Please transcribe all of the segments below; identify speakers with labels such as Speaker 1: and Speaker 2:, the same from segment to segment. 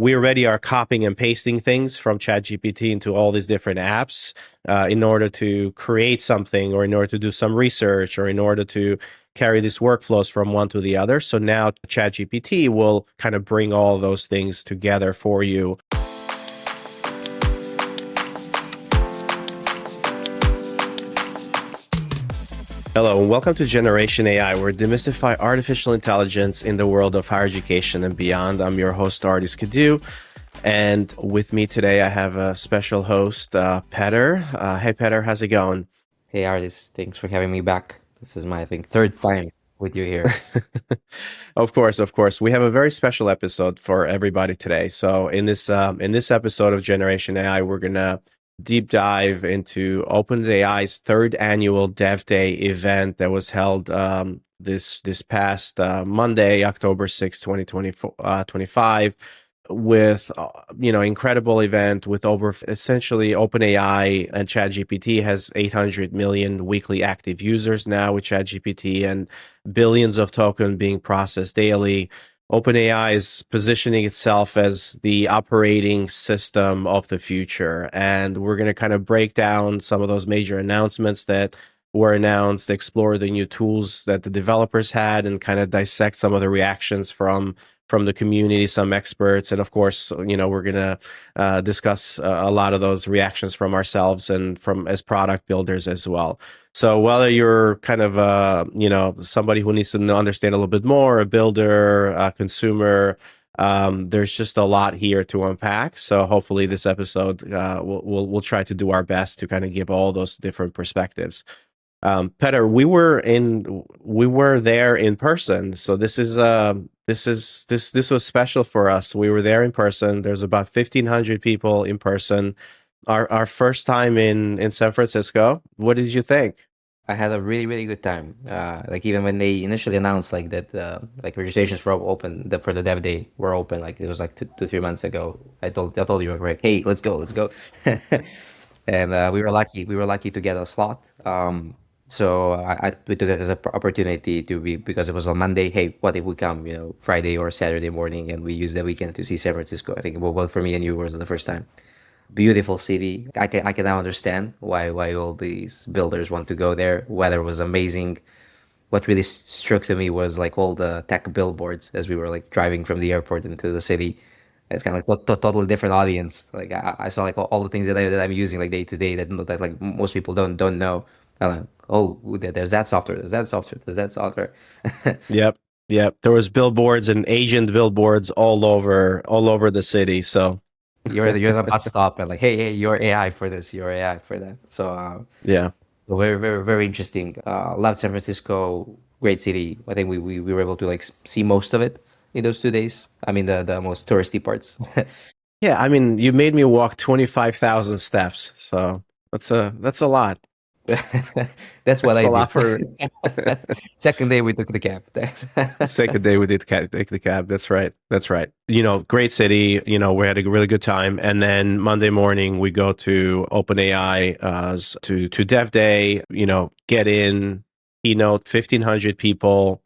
Speaker 1: we already are copying and pasting things from ChatGPT into all these different apps in order to create something, or in order to do some research, or in order to carry these workflows from one to the other. So now ChatGPT will kind of bring all those things together for you. Hello, and welcome to Generation AI, where we demystify artificial intelligence in the world of higher education and beyond. I'm your host, Ardis and Kadiu, and with me today I have a special host, Petar. Hey, Petar, how's it going?
Speaker 2: Hey Ardis, thanks for having me back. This is my, I think, third time with you here.
Speaker 1: Of course. We have a very special episode for everybody today. So in this episode of Generation AI, we're gonna deep dive into OpenAI's third annual Dev Day event that was held this past Monday, October 6, 2025, with incredible event with over essentially OpenAI and ChatGPT has 800 million weekly active users now with ChatGPT and billions of tokens being processed daily. OpenAI is positioning itself as the operating system of the future, and we're going to kind of break down some of those major announcements that were announced, explore the new tools that the developers had, and kind of dissect some of the reactions from the community, some experts, and of course, we're going to discuss a lot of those reactions from ourselves and from as product builders as well. So whether you're kind of somebody who needs to understand a little bit more, a builder, a consumer, there's just a lot here to unpack. So hopefully this episode we'll try to do our best to kind of give all those different perspectives. Petar, we were there in person, so this was special for us. We were there in person. There's about 1,500 people in person. Our first time in San Francisco. What did you think?
Speaker 2: I had a really, really good time. Like even when they initially announced like that, like registrations for for the Dev Day were open. Like it was like 3 months ago. I told you, right? Hey, let's go. And we were lucky. We were lucky to get a slot. So we took it as an opportunity because it was on Monday. Hey, what if we come, Friday or Saturday morning, and we use the weekend to see San Francisco? I think both for me and you was the first time. Beautiful city. I can now understand why all these builders want to go there. Weather was amazing. What really struck to me was like all the tech billboards as we were like driving from the airport into the city. It's kind of like totally different audience. Like I saw like all the things that I'm using like day to day that like most people don't know. I'm like, oh, there's that software. There's that software. There's that software.
Speaker 1: Yep. There was billboards and agent billboards all over the city. So
Speaker 2: you're the bus stop and like, hey, you're AI for this. You're AI for that. So
Speaker 1: yeah.
Speaker 2: Very, very, very interesting. Loved San Francisco, great city. I think we were able to like see most of it in those 2 days. I mean, the most touristy parts.
Speaker 1: Yeah, I mean, you made me walk 25,000 steps, so that's a lot.
Speaker 2: That's what
Speaker 1: That's
Speaker 2: I
Speaker 1: a lot
Speaker 2: did.
Speaker 1: for
Speaker 2: Second day we took the cab.
Speaker 1: second day we did take the cab. That's right. Great city. We had a really good time, and then Monday morning we go to OpenAI to Dev Day. Get in, keynote, 1,500 people.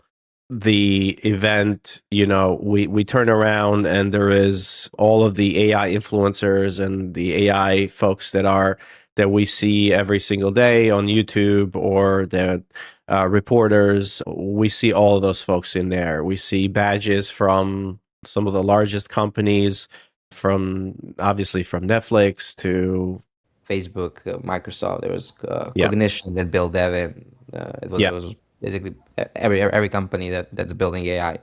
Speaker 1: The event, we turn around and there is all of the AI influencers and the AI folks that we see every single day on YouTube, or the reporters. We see all of those folks in there. We see badges from some of the largest companies, obviously from Netflix to
Speaker 2: Facebook, Microsoft. There was
Speaker 1: yeah,
Speaker 2: Cognition that built Devin. It
Speaker 1: yeah,
Speaker 2: was basically every company that's building AI.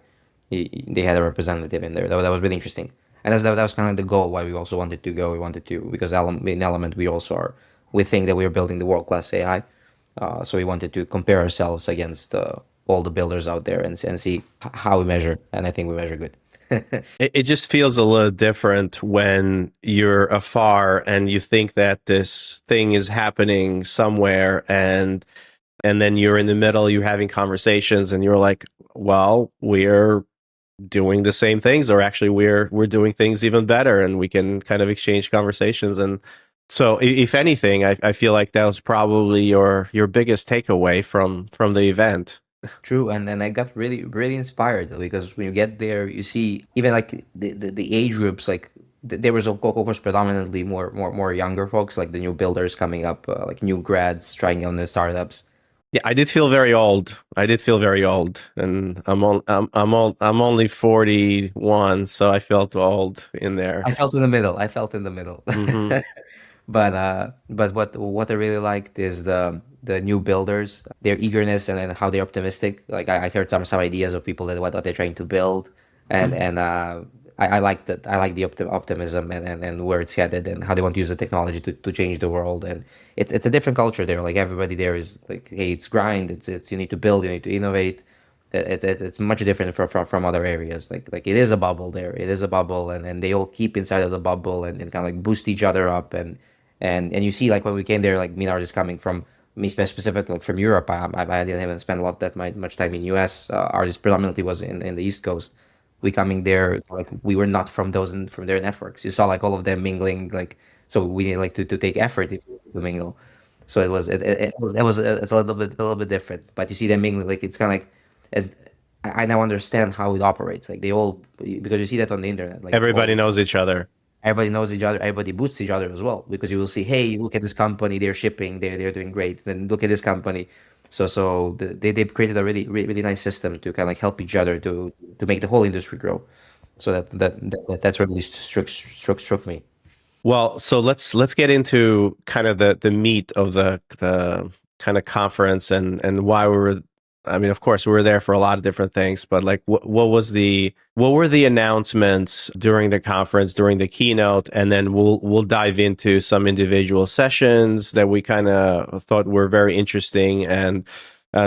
Speaker 2: They had a representative in there. That was really interesting, and that was kind of the goal why we also wanted to go. We wanted to because in Element we also are. We think that we are building the world class AI, so we wanted to compare ourselves against all the builders out there and see how we measure. And I think we measure good.
Speaker 1: it just feels a little different when you're afar and you think that this thing is happening somewhere, and then you're in the middle, you're having conversations, and you're like, well, we're doing the same things, or actually we're doing things even better, and we can kind of exchange conversations. And so if anything, I feel like that was probably your biggest takeaway from the event.
Speaker 2: True, and I got really inspired because when you get there, you see even like the age groups like there was of course predominantly more younger folks like the new builders coming up, like new grads trying on the startups.
Speaker 1: Yeah, I did feel very old. I did feel very old, and I'm only 41, so I felt old in there.
Speaker 2: I felt in the middle. I felt in the middle.
Speaker 1: Hmm.
Speaker 2: But what I really liked is the new builders, their eagerness and how they're optimistic. Like I heard some ideas of people that what they're trying to build, and I like that. I like the optimism and where it's headed and how they want to use the technology to change the world. And it's a different culture there. Like everybody there is like, hey, it's grind. It's you need to build. You need to innovate. It's much different from other areas. Like it is a bubble there. It is a bubble, and they all keep inside of the bubble and kind of like boost each other up. And you see like when we came there, like me and Ardis coming from me specifically like from Europe. I didn't even spend a lot that much time in US. Ardis predominantly was in the East Coast. We coming there like we were not from those from their networks. You saw like all of them mingling like so we need like to take effort to mingle. So it's a little bit different. But you see them mingling like it's kind of like as I now understand how it operates. Like they all because you see that on the internet. Like
Speaker 1: Everybody
Speaker 2: all
Speaker 1: knows each other.
Speaker 2: everybody knows each other. Everybody boosts each other as well because you will see, hey, look at this company. They're shipping. They're doing great. Then look at this company. They've created a really nice system to kind of like help each other to make the whole industry grow. So that's really struck me.
Speaker 1: Well, so let's get into kind of the meat of the kind of conference and why we were. I mean, of course, we were there for a lot of different things, but like, what were the announcements during the conference, during the keynote, and then we'll dive into some individual sessions that we kind of thought were very interesting and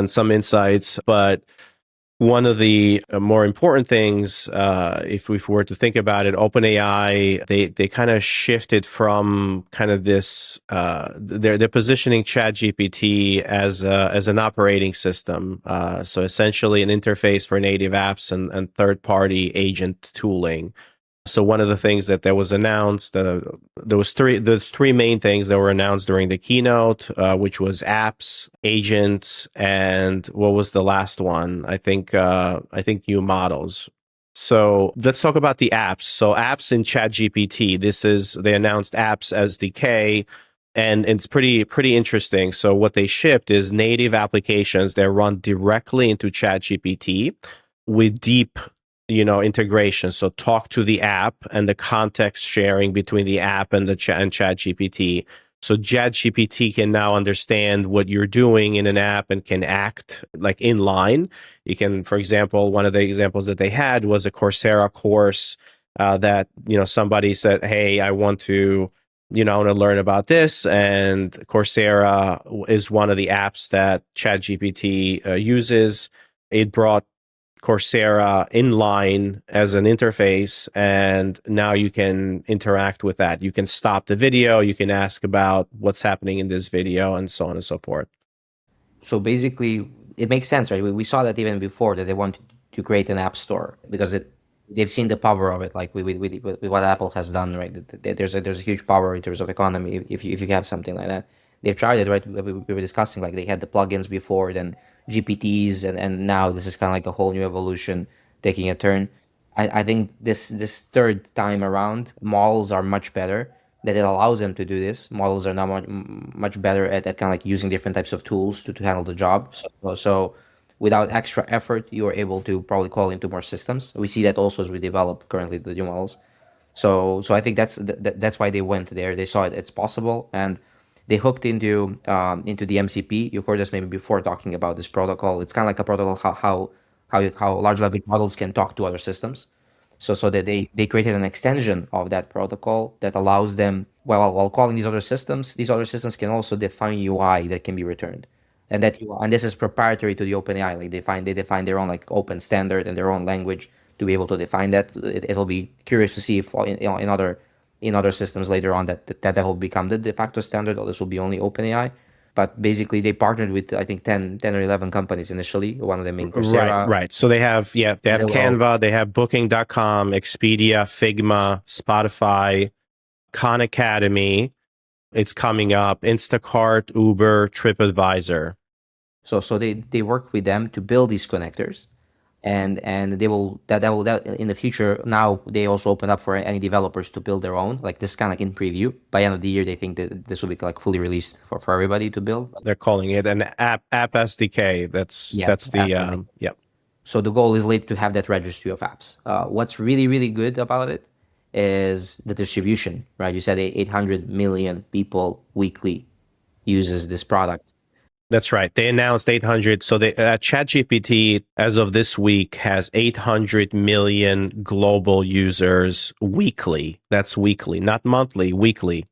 Speaker 1: some insights, but. One of the more important things, if we were to think about it, OpenAI, they kind of shifted from kind of this, they're positioning ChatGPT as an operating system. So essentially an interface for native apps and third-party agent tooling. So one of the things that was announced, there's three main things that were announced during the keynote, which was apps, agents, and what was the last one? I think new models. So let's talk about the apps. So apps in ChatGPT. They announced apps SDK, and it's pretty interesting. So what they shipped is native applications that run directly into ChatGPT with deep integration. So talk to the app and the context sharing between the app and and ChatGPT. So ChatGPT can now understand what you're doing in an app and can act like in line. You can, for example, one of the examples that they had was a Coursera course that somebody said, "Hey, I want to." I want to learn about this, and Coursera is one of the apps that ChatGPT uses. It brought Coursera inline as an interface, and now you can interact with that. You can stop the video, you can ask about what's happening in this video, and so on and so forth.
Speaker 2: So basically, it makes sense, right? We saw that even before that they wanted to create an app store because they've seen the power of it, like with what Apple has done, right? There's a huge power in terms of economy if you have something like that. They've tried it, right? We were discussing like they had the plugins before, then GPTs, and now this is kind of like a whole new evolution taking a turn. I think this third time around, models are much better. That it allows them to do this. Models are now much better at kind of like using different types of tools to handle the job. So without extra effort, you are able to probably call into more systems. We see that also as we develop currently the new models. So I think that's why they went there. They saw it's possible, and they hooked into the MCP. You've heard us maybe before talking about this protocol. It's kind of like a protocol how large language models can talk to other systems. So that they created an extension of that protocol that allows them while calling these other systems can also define UI that can be returned, and this is proprietary to the OpenAI. Like they define their own like open standard and their own language to be able to define that. It'll be curious to see if in other systems later on that will become the de facto standard, or this will be only OpenAI. But basically, they partnered with I think 10 or 11 companies initially. One of them being Coursera.
Speaker 1: Right. So they have
Speaker 2: Zillow.
Speaker 1: Canva, they have Booking.com, Expedia, Figma, Spotify, Khan Academy. It's coming up. Instacart, Uber, TripAdvisor.
Speaker 2: So they work with them to build these connectors, and they will that in the future. Now they also open up for any developers to build their own. Like this kind of like in preview. By end of the year, they think that this will be like fully released for everybody to build.
Speaker 1: They're calling it an app SDK.
Speaker 2: Yeah,
Speaker 1: That's the
Speaker 2: absolutely.
Speaker 1: yeah.
Speaker 2: So the goal is later to have that registry of apps. What's really, really good about it is the distribution, right? You said 800 million people weekly uses this product.
Speaker 1: That's right. They announced 800. So ChatGPT, as of this week, has 800 million global users weekly. That's weekly, not monthly, weekly.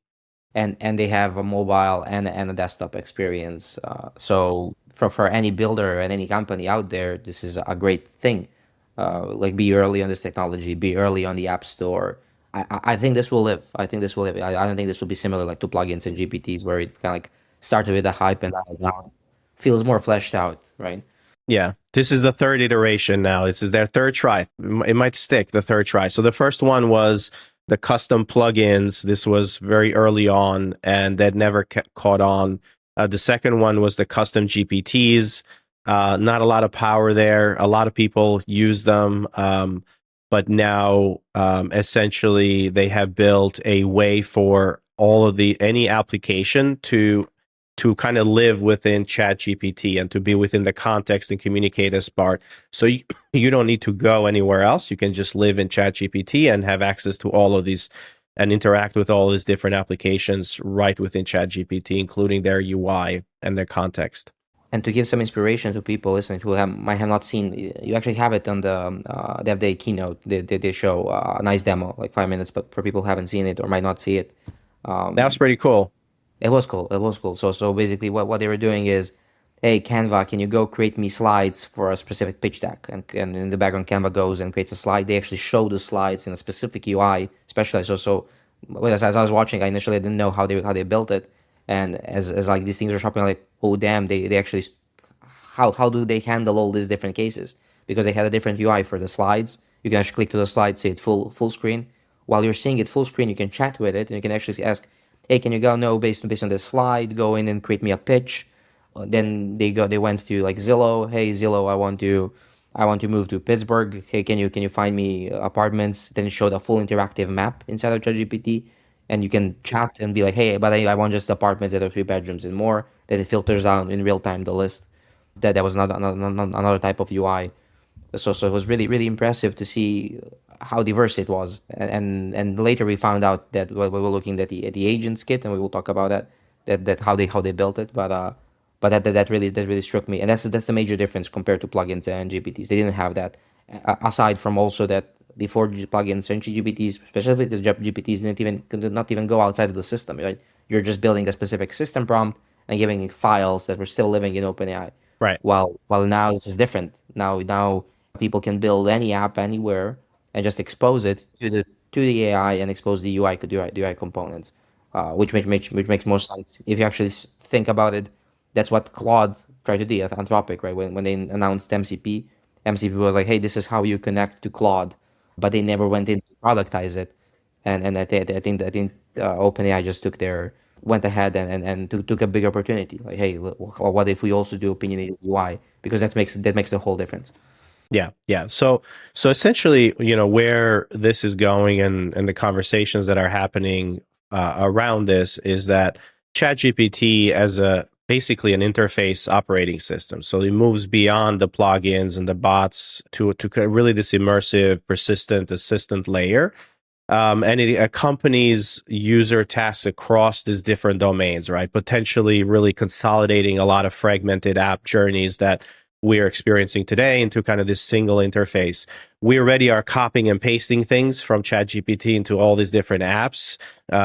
Speaker 2: And they have a mobile and a desktop experience. So for any builder and any company out there, this is a great thing. Like be early on this technology, be early on the App Store. I think this will live. I think this will live. I don't think this will be similar like to plugins and GPTs where it kind of like started with a hype and now feels more fleshed out, right?
Speaker 1: Yeah, this is the third iteration now. This is their third try. It might stick the third try. So the first one was the custom plugins. This was very early on, and that never caught on. The second one was the custom GPTs. Not a lot of power there. A lot of people use them, but now essentially they have built a way for all of any application to kind of live within ChatGPT and to be within the context and communicate as part. So you don't need to go anywhere else. You can just live in ChatGPT and have access to all of these and interact with all these different applications right within ChatGPT, including their UI and their context.
Speaker 2: And to give some inspiration to people listening who might have not seen, you actually have it on the Dev Day keynote. They show a nice demo, like 5 minutes, but for people who haven't seen it or might not see it.
Speaker 1: That was pretty cool.
Speaker 2: It was cool. It was cool. So basically what they were doing is, hey, Canva, can you go create me slides for a specific pitch deck? And in the background, Canva goes and creates a slide. They actually show the slides in a specific UI, specialized. So as I was watching, I initially didn't know how they built it. And as like these things are shopping, like, oh damn, they actually how do they handle all these different cases? Because they had a different UI for the slides. You can actually click to the slide, see it full screen. While you're seeing it full screen, you can chat with it and you can actually ask, hey, can you go no based on this slide, go in and create me a pitch. Then they went to like Zillow. Hey Zillow, I want to move to Pittsburgh. Hey, can you find me apartments? Then it showed a full interactive map inside of ChatGPT, and you can chat and be like, hey, but I want just apartments that are 3 bedrooms and more. Then it filters down in real time the list. That was another type of UI. So it was really, really impressive to see how diverse it was. And later we found out that we were looking at the agents kit, and we will talk about that how they built it. But that really struck me, and that's the major difference compared to plugins and GPTs. They didn't have that. Aside from also that before plugins and GPTs, especially the GPTs, could not even go outside of the system. Right? You're just building a specific system prompt and giving files that were still living in OpenAI.
Speaker 1: Right.
Speaker 2: While now this is different. Now people can build any app anywhere and just expose it to the AI and expose the UI components, which makes more sense if you actually think about it. That's what Claude tried to do at Anthropic, right? When they announced MCP was like, hey, this is how you connect to Claude, but they never went in to productize it. And I think OpenAI just went ahead and took a big opportunity. Like, hey, what if we also do opinionated UI? Because that makes the whole difference.
Speaker 1: Yeah. So essentially, where this is going and the conversations that are happening around this is that ChatGPT as basically an interface operating system. So it moves beyond the plugins and the bots to really this immersive, persistent assistant layer. And it accompanies user tasks across these different domains, right? Potentially really consolidating a lot of fragmented app journeys that we're experiencing today into kind of this single interface. We already are copying and pasting things from ChatGPT into all these different apps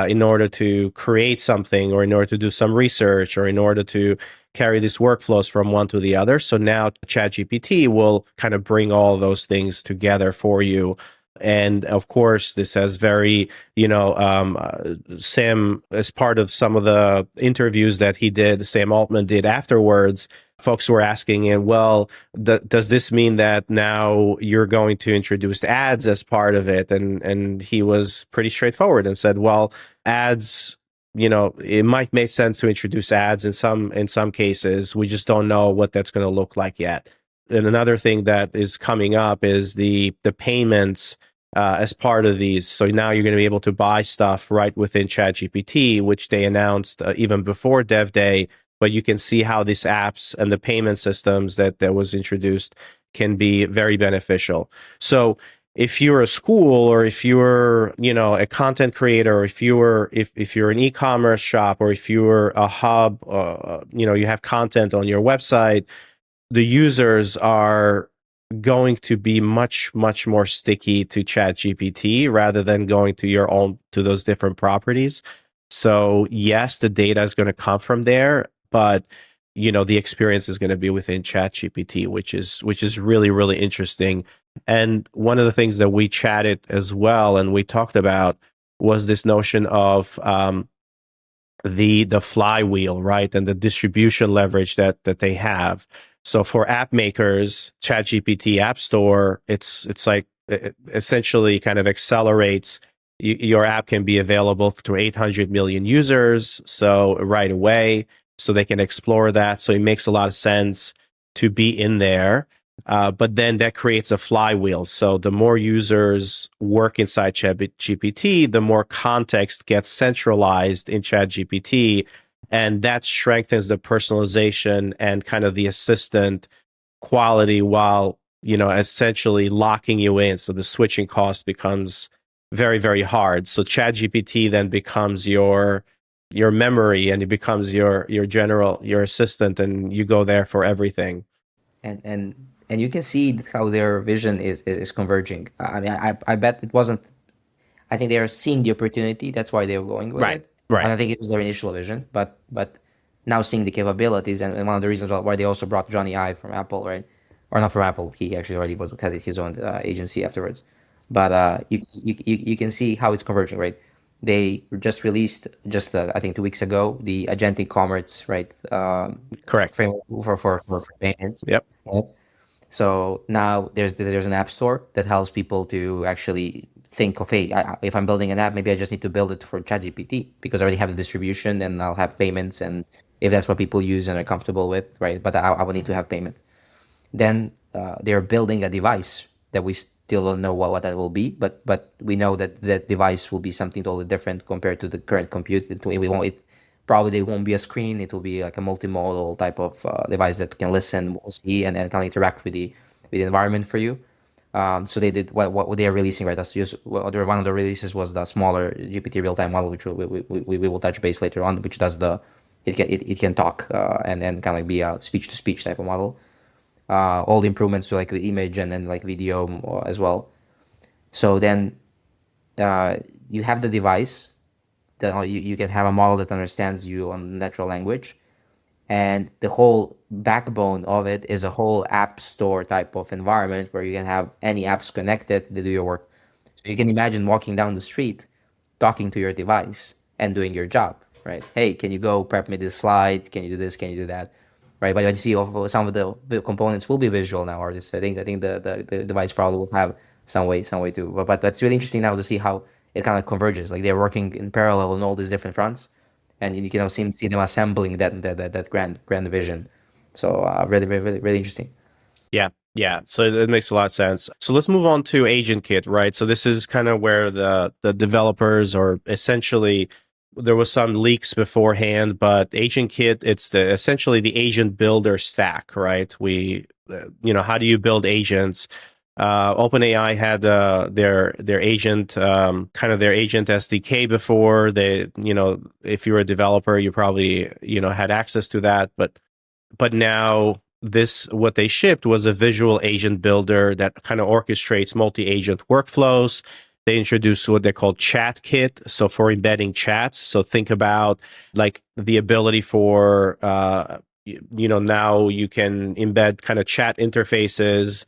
Speaker 1: in order to create something, or in order to do some research, or in order to carry these workflows from one to the other. So now ChatGPT will kind of bring all those things together for you. And of course, this has very, Sam, as part of some of the interviews that Sam Altman did afterwards, folks were asking him, well, does this mean that now you're going to introduce ads as part of it? And he was pretty straightforward and said, well, ads, it might make sense to introduce ads in some cases. We just don't know what that's going to look like yet. And another thing that is coming up is the payments as part of these. So now you're going to be able to buy stuff right within ChatGPT, which they announced even before Dev Day. But you can see how these apps and the payment systems that was introduced can be very beneficial. So if you're a school, or if you're a content creator, or if you're an e-commerce shop, or if you're a hub, you have content on your website, the users are going to be much more sticky to ChatGPT rather than going to those different properties. So yes, the data is going to come from there, but the experience is going to be within ChatGPT, which is really interesting. And one of the things that we chatted as well, and we talked about, was this notion of the flywheel, right, and the distribution leverage that they have. So for app makers, ChatGPT App Store, it's like it essentially kind of accelerates. Your app can be available to 800 million users, so right away, so they can explore that. So it makes a lot of sense to be in there. But then that creates a flywheel. So the more users work inside ChatGPT, the more context gets centralized in ChatGPT, and that strengthens the personalization and kind of the assistant quality, while essentially locking you in. So the switching cost becomes very hard. So ChatGPT then becomes your memory, and it becomes your assistant, and you go there for everything.
Speaker 2: And you can see how their vision is converging. I mean, I bet it wasn't. I think they are seeing the opportunity. That's why they're going with it.
Speaker 1: Right.
Speaker 2: And I think it was their initial vision, but now seeing the capabilities, and one of the reasons why they also brought Johnny Ive from Apple, right? Or not from Apple. He actually already had his own agency afterwards. But you can see how it's converging, right? They just released I think 2 weeks ago the agentic commerce, right?
Speaker 1: Correct.
Speaker 2: Framework for payments.
Speaker 1: Yep.
Speaker 2: So now there's an app store that helps people to actually think of, hey, if I'm building an app, maybe I just need to build it for ChatGPT because I already have the distribution and I'll have payments, and if that's what people use and are comfortable with, right? But I would need to have payment. Then they're building a device that we still don't know what that will be, but we know that that device will be something totally different compared to the current compute. Probably won't be a screen. It will be like a multimodal type of device that can listen, see, and kind of interact with the environment for you. So they did what they are releasing, right? That's just one of the releases was the smaller GPT real time model, which we will touch base later on, which does it can talk and kind of like be a speech to speech type of model. All the improvements to like the image and then like video as well. So then you have the device that you can have a model that understands you on natural language, and the whole backbone of it is a whole app store type of environment where you can have any apps connected to do your work. So you can imagine walking down the street, talking to your device and doing your job, right? Hey, can you go prep me this slide? Can you do this? Can you do that? Right? But you see some of the components will be visual now, artists. I think the device probably will have some way to, but that's really interesting now to see how it kind of converges. Like they're working in parallel on all these different fronts, and you can see them assembling that grand vision. So really interesting.
Speaker 1: Yeah. So it makes a lot of sense. So let's move on to Agent Kit, right? So this is kind of where the developers, or essentially there was some leaks beforehand, but Agent Kit, it's essentially the agent builder stack, right? How do you build agents? OpenAI had their agent, kind of their agent SDK before. If you're a developer, you probably had access to that, but now what they shipped was a visual agent builder that kind of orchestrates multi-agent workflows. They introduced what they call Chat Kit, so for embedding chats. So think about like the ability for now you can embed kind of chat interfaces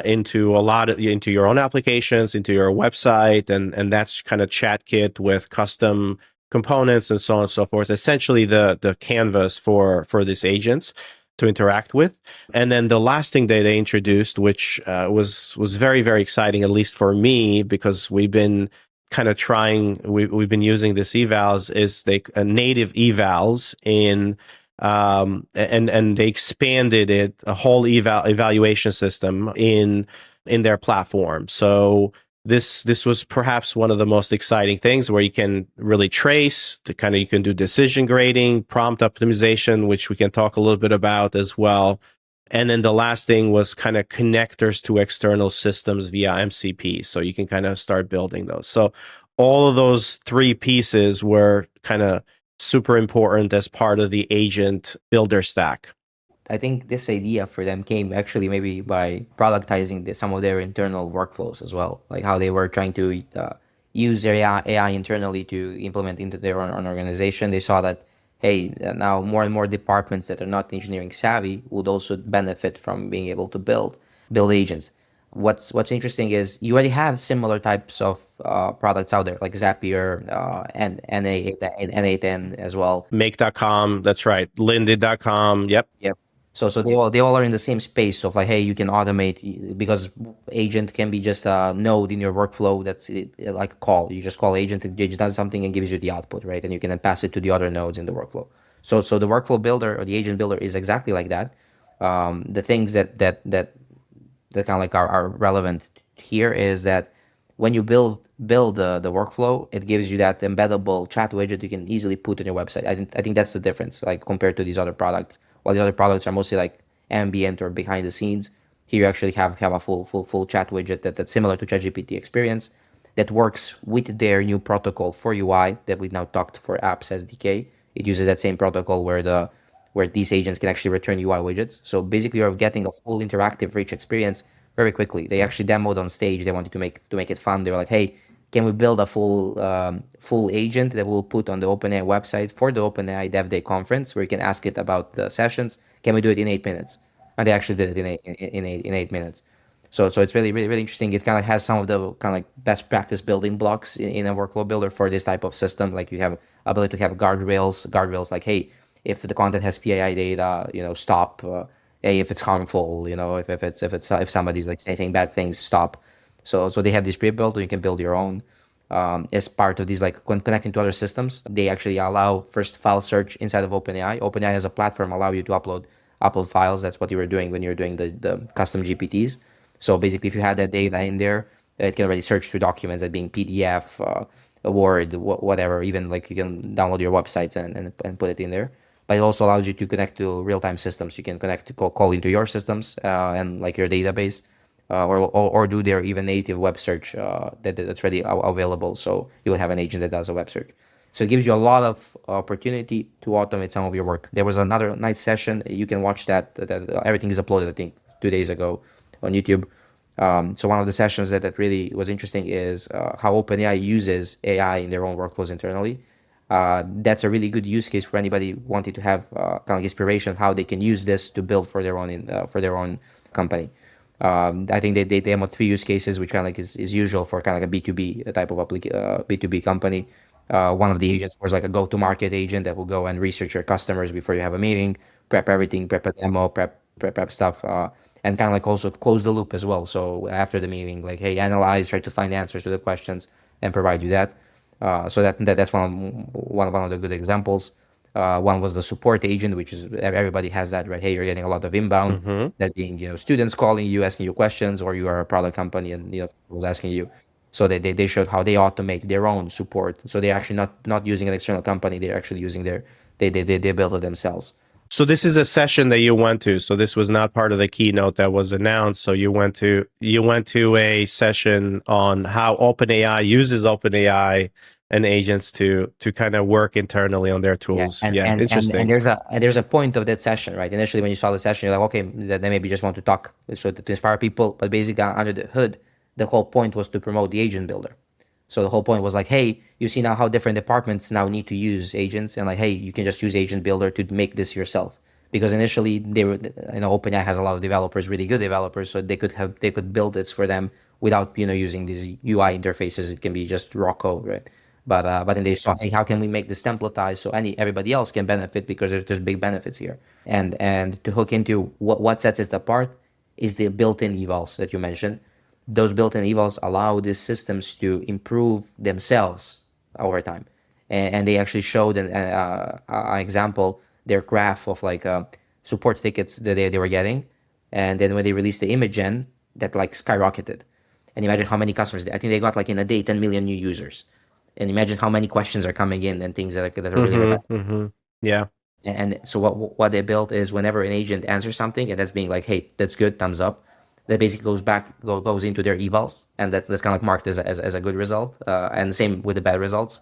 Speaker 1: into your own applications, into your website, and that's kind of Chat Kit with custom components and so on and so forth. Essentially, the canvas for these agents to interact with. And then the last thing that they introduced, which was very exciting, at least for me, because we've been kind of trying. We've been using this evals is they a native evals in. And they expanded it a whole evaluation system in their platform. So this was perhaps one of the most exciting things where you can really trace to kind of you can do decision grading, prompt optimization, which we can talk a little bit about as well. And then the last thing was kind of connectors to external systems via MCP. So you can kind of start building those. So all of those three pieces were kind of super important as part of the agent builder stack.
Speaker 2: I think this idea for them came actually maybe by productizing some of their internal workflows as well, like how they were trying to use their AI internally to implement into their own organization. They saw that, hey, now more and more departments that are not engineering savvy would also benefit from being able to build agents. What's interesting is you already have similar types of products out there, like Zapier and N8N as well.
Speaker 1: Make.com, that's right. Linded.com, yep.
Speaker 2: Yep. So they all are in the same space of like, hey, you can automate because agent can be just a node in your workflow. That's like a call. You just call agent, it does something and gives you the output, right? And you can then pass it to the other nodes in the workflow. So the workflow builder or the agent builder is exactly like that. The things that kind of like are relevant here is that when you build the workflow, it gives you that embeddable chat widget you can easily put on your website. I think that's the difference, like compared to these other products. While the other products are mostly like ambient or behind the scenes, here you actually have a full chat widget that's similar to ChatGPT experience that works with their new protocol for UI that we now talked for apps SDK. It uses that same protocol where these agents can actually return UI widgets. So basically, you're getting a full interactive, rich experience very quickly. They actually demoed on stage. They wanted to make it fun. They were like, "Hey, can we build a full agent that we'll put on the OpenAI website for the OpenAI Dev Day conference, where you can ask it about the sessions? Can we do it in 8 minutes?" And they actually did it in 8 minutes. So it's really interesting. It kind of has some of the kind of like best practice building blocks in a workflow builder for this type of system. Like you have ability to have guardrails like, hey, if the content has PII data, stop. Hey, if it's harmful, if somebody's like saying bad things, stop. So they have this pre-built, or you can build your own. As part of these, like when connecting to other systems, they actually allow first file search inside of OpenAI. OpenAI as a platform allow you to upload files. That's what you were doing when you were doing the custom GPTs. So basically, if you had that data in there, it can already search through documents, that being PDF, Word, whatever. Even like you can download your websites and put it in there. But it also allows you to connect to real-time systems. You can connect to call into your systems and like your database, or do their even native web search that's already available. So you will have an agent that does a web search. So it gives you a lot of opportunity to automate some of your work. There was another nice session. You can watch that everything is uploaded, I think, 2 days ago on YouTube. So one of the sessions that really was interesting is how OpenAI uses AI in their own workflows internally. That's a really good use case for anybody wanting to have kind of inspiration how they can use this to build for their own company. I think they have 3 use cases, which kind of like is usual for kind of like a B2B type of B2B company. One of the agents was like a go-to-market agent that will go and research your customers before you have a meeting, prep everything, prep a demo, prep stuff, and kind of like also close the loop as well. So after the meeting, like, hey, analyze, try to find answers to the questions, and provide you that. So that's one of the good examples. One was the support agent, which is everybody has that, right? Hey, you're getting a lot of inbound, that being students calling you, asking you questions, or you are a product company and was asking you. So they showed how they automate their own support. So they're actually not using an external company. They're actually using they built it themselves.
Speaker 1: So this is a session that you went to. So this was not part of the keynote that was announced. So you went to a session on how OpenAI uses OpenAI and agents to kind of work internally on their tools. Interesting.
Speaker 2: And there's a point of that session, right? Initially, when you saw the session, you're like, okay, they maybe just want to talk so to inspire people, but basically under the hood, the whole point was to promote the agent builder. So the whole point was like, hey, you see now how different departments now need to use agents, and like, hey, you can just use Agent Builder to make this yourself. Because initially they were, OpenAI has a lot of developers, really good developers, so they could build this for them without using these UI interfaces. It can be just raw code, right? But then they saw, hey, how can we make this templatized so everybody else can benefit, because there's big benefits here. And to hook into what sets it apart is the built-in evals that you mentioned. those built-in evals allow these systems to improve themselves over time. And they actually showed an example, their graph of like support tickets that they were getting. And then when they released the image gen, that like skyrocketed. And imagine how many customers, I think they got like in a day 10 million new users. And imagine how many questions are coming in and things that are really repetitive.
Speaker 1: Yeah.
Speaker 2: And so what they built is whenever an agent answers something and that's being like, hey, that's good, thumbs up, that basically goes into their evals, and that's kind of like marked as a good result. And same with the bad results.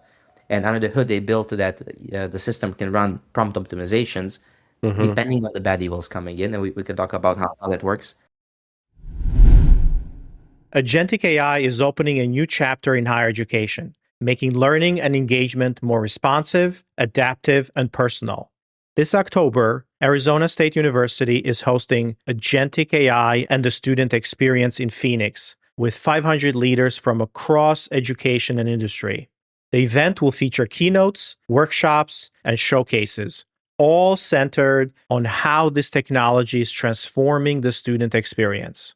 Speaker 2: And under the hood, they built that the system can run prompt optimizations depending on the bad evals coming in, and we can talk about how that works.
Speaker 3: Agentic AI is opening a new chapter in higher education, making learning and engagement more responsive, adaptive, and personal. This October, Arizona State University is hosting Agentic AI and the Student Experience in Phoenix with 500 leaders from across education and industry. The event will feature keynotes, workshops, and showcases, all centered on how this technology is transforming the student experience.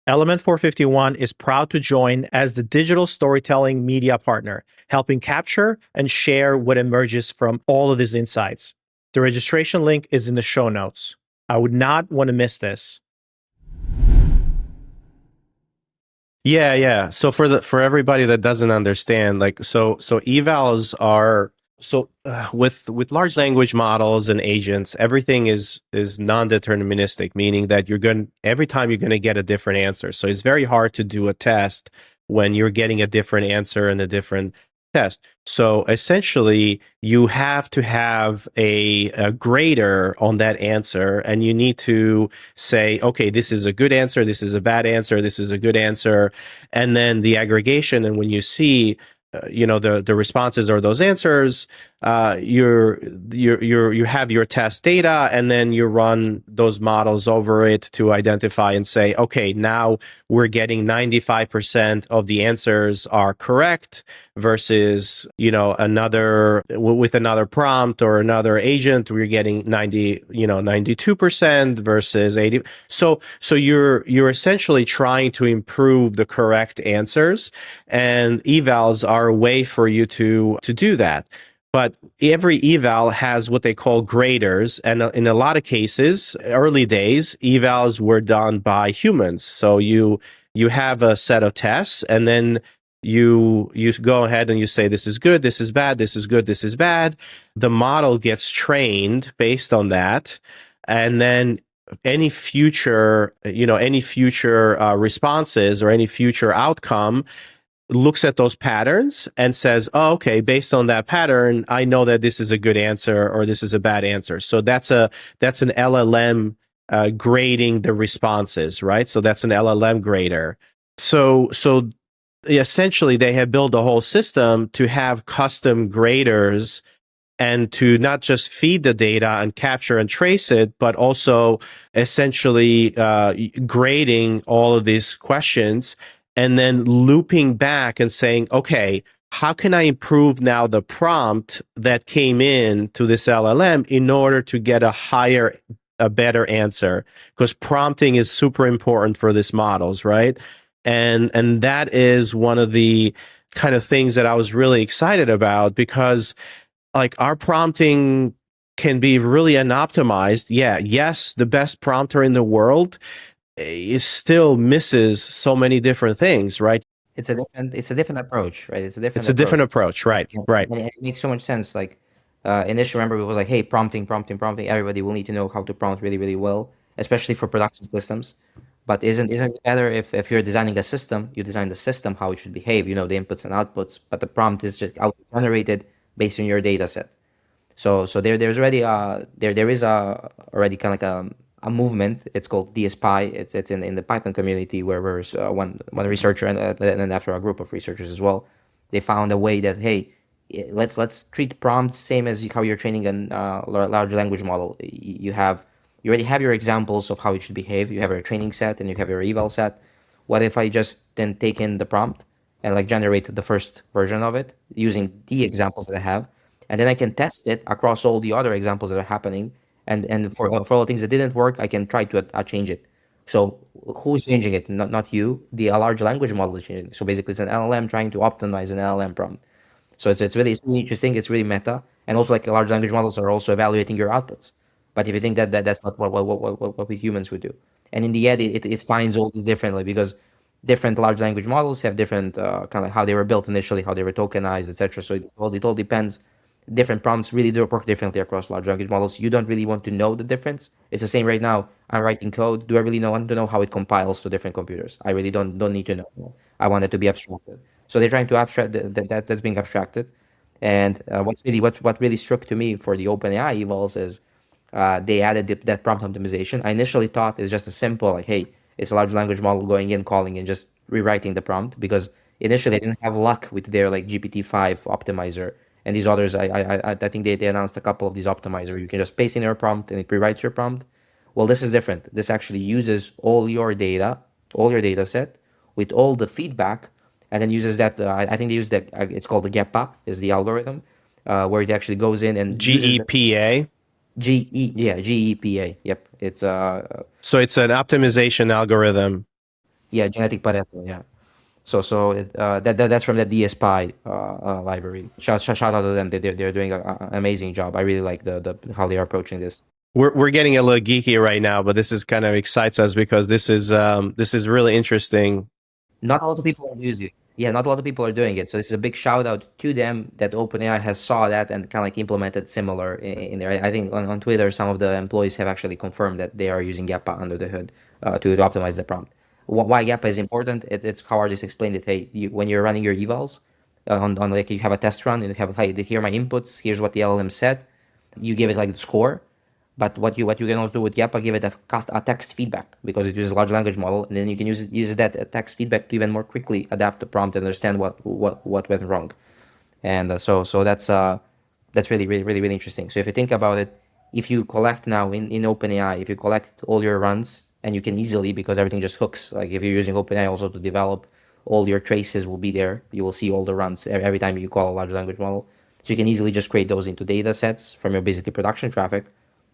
Speaker 3: Element 451 is proud to join as the digital storytelling media partner, helping capture and share what emerges from all of these insights. The registration link is in the show notes. I would not want to miss this.
Speaker 1: Yeah. So for everybody that doesn't understand, like so evals are with large language models and agents, everything is non-deterministic, meaning that every time you're going to get a different answer. So it's very hard to do a test when you're getting a different answer and a different test. So essentially, you have to have a grader on that answer, and you need to say, okay, this is a good answer, this is a bad answer, this is a good answer, and then the aggregation. And when you see the responses or those answers, you have your test data, and then you run those models over it to identify and say, okay, now we're getting 95% of the answers are correct versus with another prompt or another agent we're getting 92% versus 80. So you're essentially trying to improve the correct answers, and evals are a way for you to do that. But every eval has what they call graders, and in a lot of cases, early days, evals were done by humans. So you have a set of tests, and then you go ahead and you say, this is good, this is bad, this is good, this is bad. The model gets trained based on that, and then any future responses or any future outcome looks at those patterns and says, oh, okay, based on that pattern, I know that this is a good answer or this is a bad answer. So that's an LLM grading the responses, right? So that's an LLM grader. So essentially, they have built a whole system to have custom graders and to not just feed the data and capture and trace it, but also essentially grading all of these questions and then looping back and saying, okay, how can I improve now the prompt that came in to this LLM in order to get a better answer? Because prompting is super important for these models, right? And that is one of the kind of things that I was really excited about, because like our prompting can be really unoptimized. Yes, the best prompter in the world is still misses so many different things, right?
Speaker 2: It's a different approach, right? It's a
Speaker 1: different approach, right? Right.
Speaker 2: And it makes so much sense. Like initially, remember, it was like, hey, prompting. Everybody will need to know how to prompt really, really well, especially for production systems. But isn't it better if you're designing a system, you design the system how it should behave, the inputs and outputs, but the prompt is just generated based on your data set. So there's already there is already kind of like a movement. It's called DSPy. It's in the Python community, where there's one researcher and then after a group of researchers as well, they found a way that, hey, let's treat prompts same as how you're training a large language model. You already have your examples of how it should behave. You have your training set and you have your eval set. What if I just then take in the prompt and like generate the first version of it using the examples that I have, and then I can test it across all the other examples that are happening. And for all the things that didn't work, I can try to change it. So who's changing it? Not you. The large language model is changing it. So basically, it's an LLM trying to optimize an LLM prompt. So it's really interesting. It's really meta, and also like large language models are also evaluating your outputs. But if you think that's not what we humans would do, and in the end, it finds all these differently because different large language models have different kind of how they were built initially, how they were tokenized, etc. So it all depends. Different prompts really do work differently across large language models. You don't really want to know the difference. It's the same right now. I'm writing code. Do I really want to know how it compiles to different computers? I really don't need to know. I want it to be abstracted. So they're trying to abstract that's being abstracted. And what really struck to me for the OpenAI Evals is they added that prompt optimization. I initially thought it's just a simple like, hey, it's a large language model going in, calling, and just rewriting the prompt because initially they didn't have luck with their like GPT-5 optimizer and these others. I think they announced a couple of these optimizer. You can just paste in your prompt and it rewrites your prompt. Well, this is different. This actually uses all your data set with all the feedback, and then uses that. I think they use that. It's called the GEPA, is the algorithm, where it actually goes in and
Speaker 1: GEPA.
Speaker 2: GEPA. Yep, it's
Speaker 1: So it's an optimization algorithm.
Speaker 2: yeah, genetic Pareto. Yeah. So that's from the DSPy library. Shout out to them. They're doing an amazing job. I really like the how they are approaching this.
Speaker 1: We're getting a little geeky right now, but this is kind of excites us because this is really interesting.
Speaker 2: Not a lot of people are using it. Yeah, not a lot of people are doing it. So this is a big shout out to them that OpenAI has saw that and kind of like implemented similar in there. I think on Twitter, some of the employees have actually confirmed that they are using GEPA under the hood to optimize the prompt. Why GEPA is important? It's how Ardis explained it. Hey, when you're running your evals on like you have a test run and you have, hey, here are my inputs. Here's what the LLM said. You give it like the score. But what you can also do with GEPA, give it a text feedback because it uses a large language model, and then you can use that text feedback to even more quickly adapt the prompt and understand what went wrong. And so that's really interesting. So if you think about it, if you collect now in OpenAI, if you collect all your runs, and you can easily, because everything just hooks, like if you're using OpenAI also to develop, all your traces will be there. You will see all the runs every time you call a large language model. So you can easily just create those into data sets from your basically production traffic.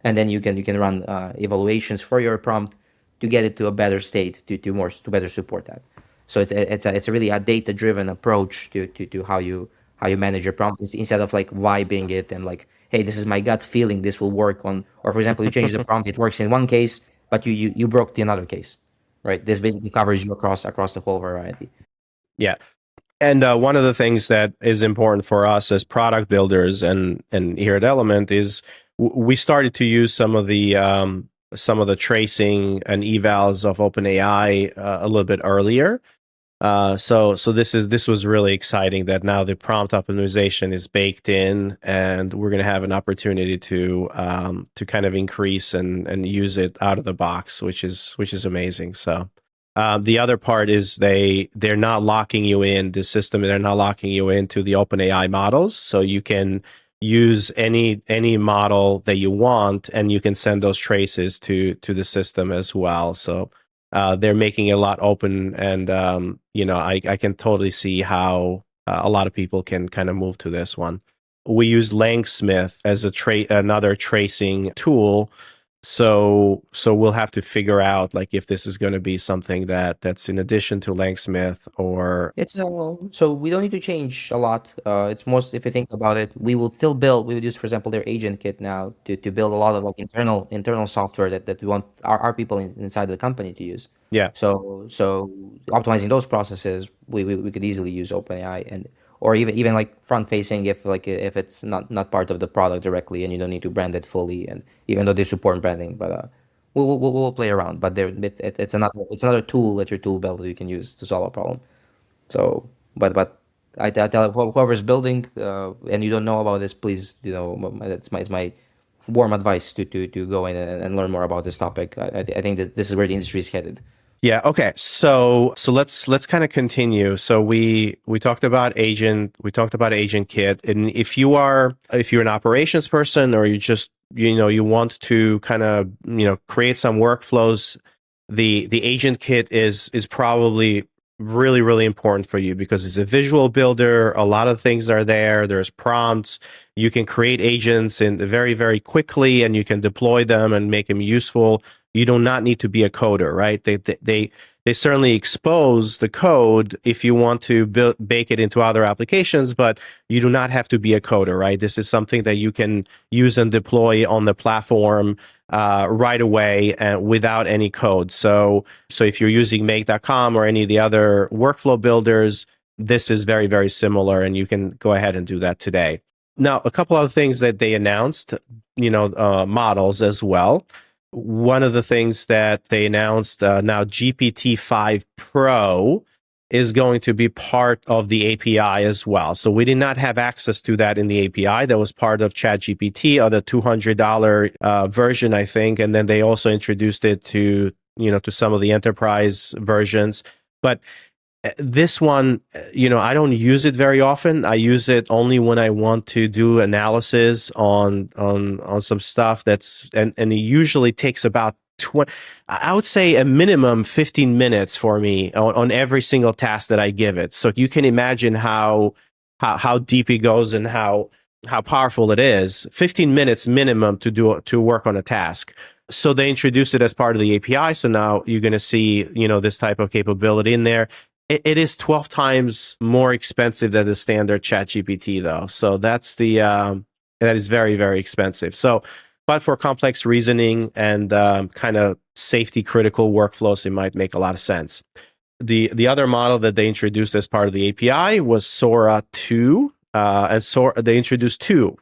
Speaker 2: And then you can run evaluations for your prompt to get it to a better state to better support that. So it's a really a data driven approach to how you manage your prompt instead of like vibing it and like, hey, this is my gut feeling, this will work on, or for example, you change the prompt, it works in one case, but you broke the another case, right? This basically covers you across the whole variety.
Speaker 1: Yeah. And one of the things that is important for us as product builders and here at Element is we started to use some of the tracing and evals of OpenAI a little bit earlier. So this was really exciting that now the prompt optimization is baked in, and we're going to have an opportunity to kind of increase and use it out of the box, which is amazing. So. The other part is they're not locking you in the system. They're not locking you into the OpenAI models, so you can use any model that you want, and you can send those traces to the system as well. So they're making it a lot open, and I can totally see how a lot of people can kind of move to this one. We use Langsmith as another tracing tool. So we'll have to figure out like if this is going to be something that's in addition to Langsmith or
Speaker 2: it's so we don't need to change a lot. It's most, if you think about it, we would use, for example, their agent kit now to build a lot of like internal software that we want our people inside the company to use.
Speaker 1: Yeah.
Speaker 2: So optimizing those processes, we could easily use OpenAI and or even like front facing if it's not part of the product directly and you don't need to brand it fully, and even though they support branding, but we'll play around. But it's another tool at your tool belt that you can use to solve a problem. So but I tell whoever's building and you don't know about this, please, it's my warm advice to go in and learn more about this topic. I think this is where the industry is headed.
Speaker 1: Yeah. Okay. So let's kind of continue. So we talked about agent kit, and if you're an operations person or you just you want to kind of create some workflows, the agent kit is probably really, really important for you because it's a visual builder. A lot of things are there. There's prompts. You can create agents in very, very quickly, and you can deploy them and make them useful. you do not need to be a coder, right? They certainly expose the code if you want to bake it into other applications, but you do not have to be a coder, right? This is something that you can use and deploy on the platform right away and without any code. So if you're using make.com or any of the other workflow builders, this is very, very similar, and you can go ahead and do that today. Now, a couple other things that they announced, models as well. One of the things that they announced now, GPT-5 Pro is going to be part of the API as well. So we did not have access to that in the API. That was part of ChatGPT, or the $200 version, I think. And then they also introduced it to some of the enterprise versions. But this one, I don't use it very often. I use it only when I want to do analysis on some stuff and it usually takes about 20, I would say a minimum 15 minutes for me on every single task that I give it. So you can imagine how deep it goes and how powerful it is. 15 minutes minimum to work on a task. So they introduced it as part of the API. So now you're going to see, this type of capability in there. It is 12 times more expensive than the standard ChatGPT, though. So that is very, very expensive. So, but for complex reasoning and kind of safety critical workflows, it might make a lot of sense. The other model that they introduced as part of the API was Sora 2, and they introduced two.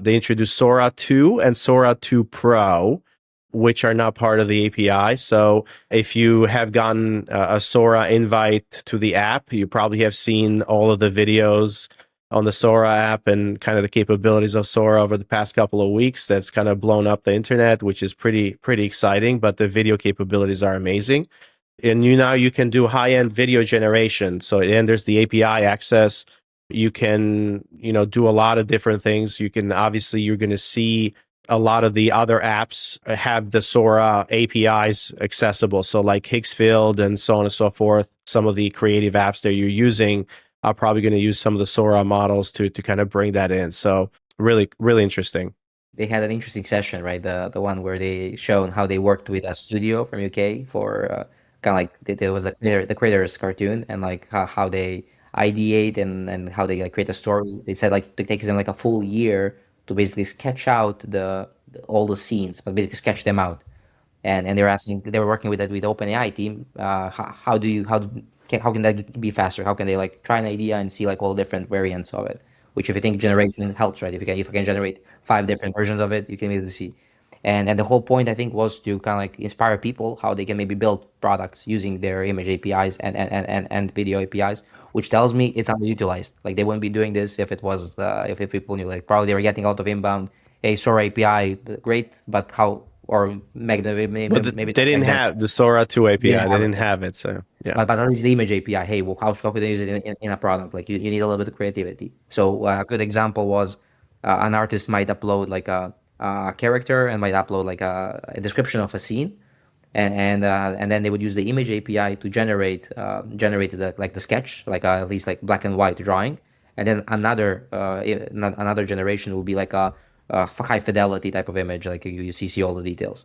Speaker 1: They introduced Sora 2 and Sora 2 Pro, which are not part of the API. So if you have gotten a Sora invite to the app, you probably have seen all of the videos on the Sora app and kind of the capabilities of Sora over the past couple of weeks. That's kind of blown up the internet, which is pretty exciting, but the video capabilities are amazing. And now you can do high-end video generation. So then there's the API access. You can, do a lot of different things. You're going to see a lot of the other apps have the Sora APIs accessible. So like Higgsfield and so on and so forth, some of the creative apps that you're using are probably going to use some of the Sora models to kind of bring that in. So really, really interesting.
Speaker 2: They had an interesting session, right? The one where they shown how they worked with a studio from UK for kind of like there was the creators cartoon, and like how they ideate and how they create a story. They said like it takes them like a full year to basically sketch out all the scenes, but basically sketch them out. And they were working with the OpenAI team. How can that be faster? How can they like try an idea and see like all different variants of it? Which, if you think generation helps, right? If you can generate 5 different versions of it, you can immediately see. And the whole point, I think, was to kind of like inspire people how they can maybe build products using their image APIs and video APIs, which tells me it's underutilized. Like they wouldn't be doing this if it was if people knew. Like probably they were getting a lot of inbound. Hey, Sora API, great, but how? Or maybe
Speaker 1: they didn't have the Sora 2 API. They didn't have it, so yeah.
Speaker 2: But at least the image API. Hey, well, how can they use it in a product? Like you need a little bit of creativity. So a good example was an artist might upload like a character and might upload like a description of a scene, and then they would use the image API to generate the sketch, like at least like black and white drawing, and then another generation will be like a high fidelity type of image, like you see all the details.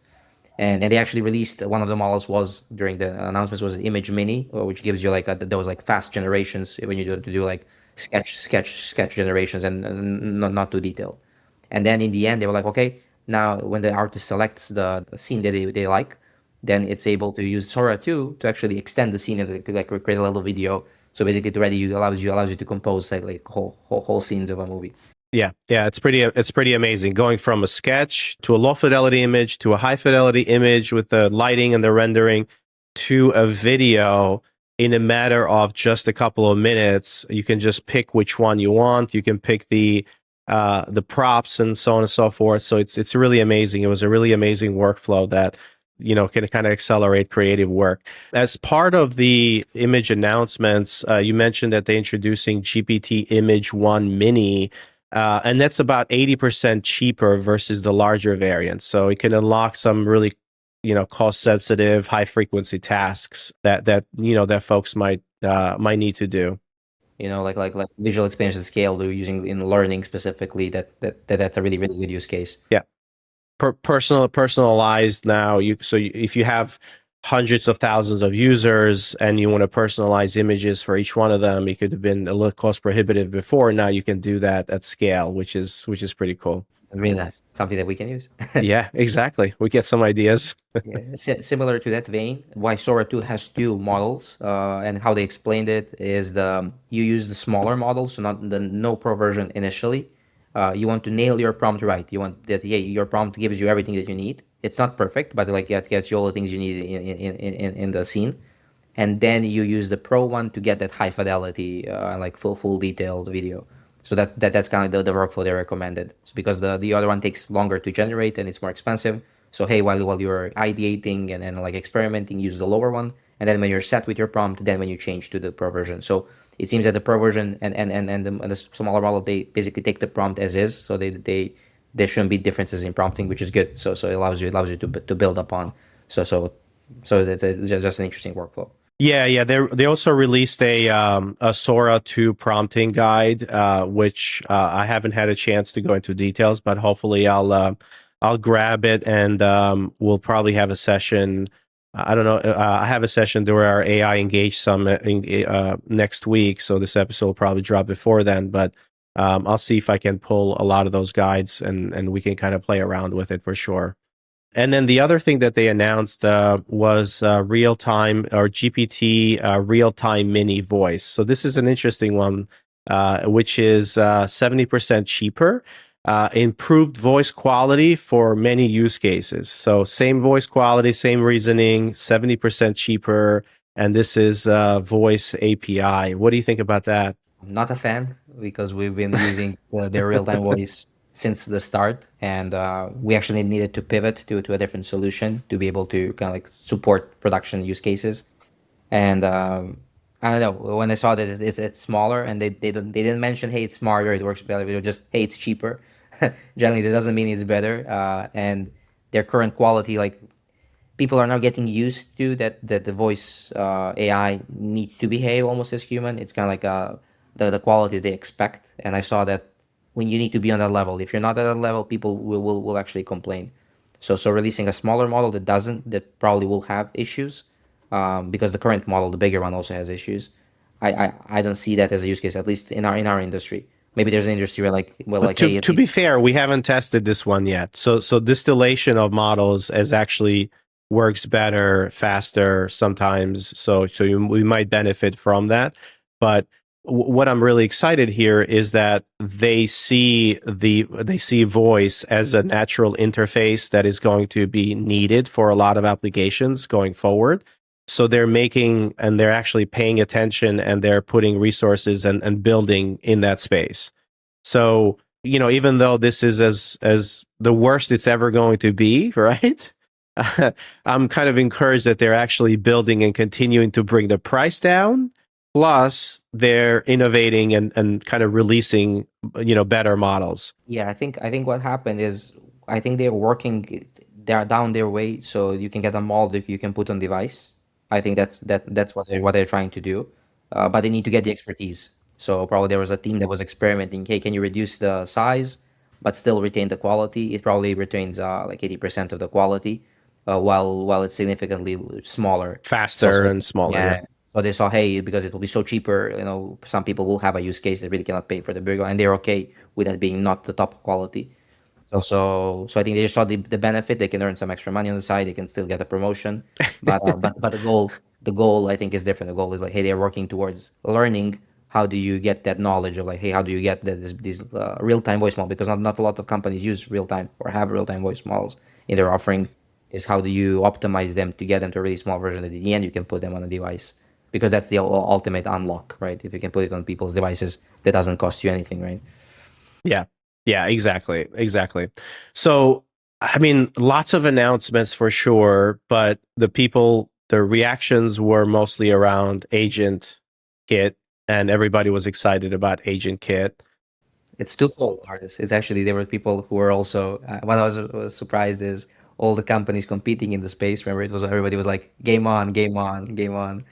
Speaker 2: And they actually released one of the models was during the announcements was Image Mini, which gives you like those like fast generations when you do like sketch generations and not too detailed. And then in the end, they were like, okay, now when the artist selects the scene that they like, then it's able to use Sora 2 to actually extend the scene and to like create a little video. So basically, it allows you to compose like whole scenes of a movie.
Speaker 1: Yeah, it's pretty amazing. Going from a sketch to a low fidelity image to a high fidelity image with the lighting and the rendering to a video in a matter of just a couple of minutes. You can just pick which one you want. You can pick the props and so on and so forth. So it's really amazing. It was a really amazing workflow that can kind of accelerate creative work. As part of the image announcements, you mentioned that they're introducing GPT Image 1 Mini. And that's about 80% cheaper versus the larger variants. So it can unlock some really, cost sensitive, high frequency tasks that folks might need to do.
Speaker 2: Like visual experience at scale, they're using in learning specifically. That's a really, really good use case.
Speaker 1: Yeah. personalized now. If you have hundreds of thousands of users and you want to personalize images for each one of them, it could have been a little cost prohibitive before. Now you can do that at scale, which is pretty cool.
Speaker 2: Really nice. Something that we can use.
Speaker 1: Yeah, exactly. We get some ideas.
Speaker 2: Yeah, similar to that vein, why Sora 2 has two models, and how they explained it is you use the smaller model, so not the no pro version initially. You want to nail your prompt right. You want that your prompt gives you everything that you need. It's not perfect, but like it gets you all the things you need in the scene. And then you use the pro one to get that high fidelity, like full detailed video. So that's kind of the workflow they recommended. So because the other one takes longer to generate and it's more expensive. So hey, while you're ideating and like experimenting, use the lower one. And then when you're set with your prompt, then when you change to the pro version. So it seems that the pro version and the smaller model, they basically take the prompt as is. So there shouldn't be differences in prompting, which is good. So it allows you to build upon. So that's just an interesting workflow.
Speaker 1: Yeah. They also released a Sora 2 prompting guide, which I haven't had a chance to go into details, but hopefully I'll grab it and we'll probably have a session. I don't know. I have a session where our AI Engage Summit next week, so this episode will probably drop before then. But I'll see if I can pull a lot of those guides and we can kind of play around with it for sure. And then the other thing that they announced was real-time or GPT real-time mini voice. So this is an interesting one, which is 70% cheaper, improved voice quality for many use cases. So same voice quality, same reasoning, 70% cheaper, and this is voice API. What do you think about that?
Speaker 2: I'm not a fan because we've been using their real-time voice since the start, and we actually needed to pivot to a different solution to be able to kind of like support production use cases. And I don't know, when I saw that it's smaller and they didn't mention hey it's smarter, it works better. They were just hey it's cheaper. Generally, that doesn't mean it's better. And their current quality, like people are now getting used to that the voice AI needs to behave almost as human. It's kind of like the quality they expect. And I saw that when you need to be on that level, if you're not at that level, people will actually complain. So releasing a smaller model that probably will have issues, because the current model, the bigger one, also has issues. I don't see that as a use case, at least in our industry. Maybe there's an industry where
Speaker 1: To be fair, we haven't tested this one yet. So distillation of models actually works better, faster sometimes. So we might benefit from that. But what I'm really excited here is that they see voice as a natural interface that is going to be needed for a lot of applications going forward. So they're actually paying attention and they're putting resources and building in that space. So, even though this is as the worst it's ever going to be, right? I'm kind of encouraged that they're actually building and continuing to bring the price down. Plus, they're innovating and kind of releasing, better models.
Speaker 2: Yeah, I think what happened is I think they're down their way, so you can get them modeled if you can put on device. I think that's what they're trying to do, but they need to get the expertise. So probably there was a team that was experimenting. Hey, can you reduce the size, but still retain the quality? It probably retains like 80% of the quality, while it's significantly smaller,
Speaker 1: Faster and smaller.
Speaker 2: Yeah. So they saw, hey, because it will be so cheaper, some people will have a use case that really cannot pay for the bigger one, and they're okay with that being not the top quality. So I think they just saw the benefit. They can earn some extra money on the side. They can still get a promotion, but the goal I think is different. The goal is like, hey, they're working towards learning how do you get that knowledge of like, hey, how do you get these real time voice model? Because not a lot of companies use real time or have real time voice models in their offering. Is how do you optimize them to get them to a really small version that in the end you can put them on a device. Because that's the ultimate unlock, right? If you can put it on people's devices, that doesn't cost you anything, right?
Speaker 1: Yeah, exactly. So, I mean, lots of announcements for sure, but the reactions were mostly around Agent Kit, and everybody was excited about Agent Kit.
Speaker 2: It's twofold, artists. It's actually, there were people who were also, what I was surprised is all the companies competing in the space. Remember, everybody was like, game on, game on, game on.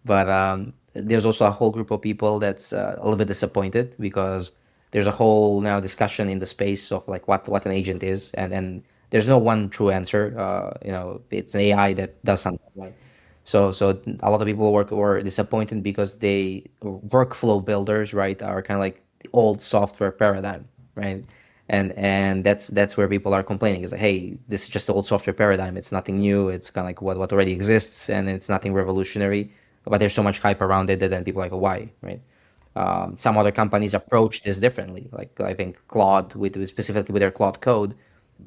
Speaker 2: But there's also a whole group of people that's a little bit disappointed because there's a whole now discussion in the space of like what an agent is, and there's no one true answer. It's an AI that does something, right? So a lot of people were disappointed because they workflow builders, right, are kind of like the old software paradigm, right? And that's where people are complaining is like, hey, this is just the old software paradigm. It's nothing new. It's kind of like what already exists, and it's nothing revolutionary. But there's so much hype around it that then people are like, why, right? Some other companies approach this differently. Like I think Claude, specifically with their Claude code,